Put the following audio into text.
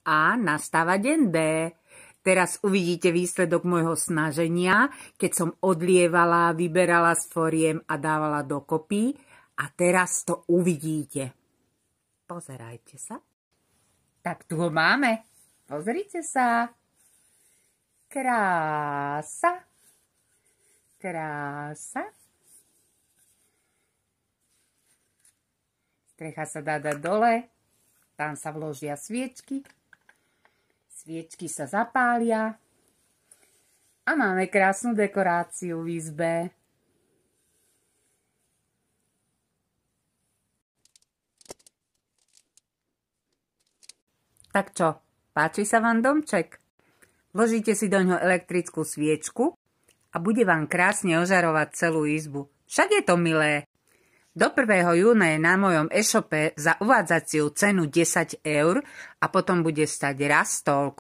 A nastáva deň D. Teraz uvidíte výsledok môjho snaženia, keď som odlievala, vyberala z foriem a dávala dokopy. A teraz to uvidíte. Pozerajte sa. Tak tu ho máme. Pozrite sa. Krása. Krása. Strecha sa dá dať dole. Tam sa vložia sviečky. Sviečky sa zapália. A máme krásnu dekoráciu v izbe. Tak čo, páči sa vám domček? Vložíte si doňho elektrickú sviečku a bude vám krásne ožarovať celú izbu. Však je to milé. Do 1. júna je na mojom e-shope za uvádzaciu cenu 10 € a potom bude stať raz toľko.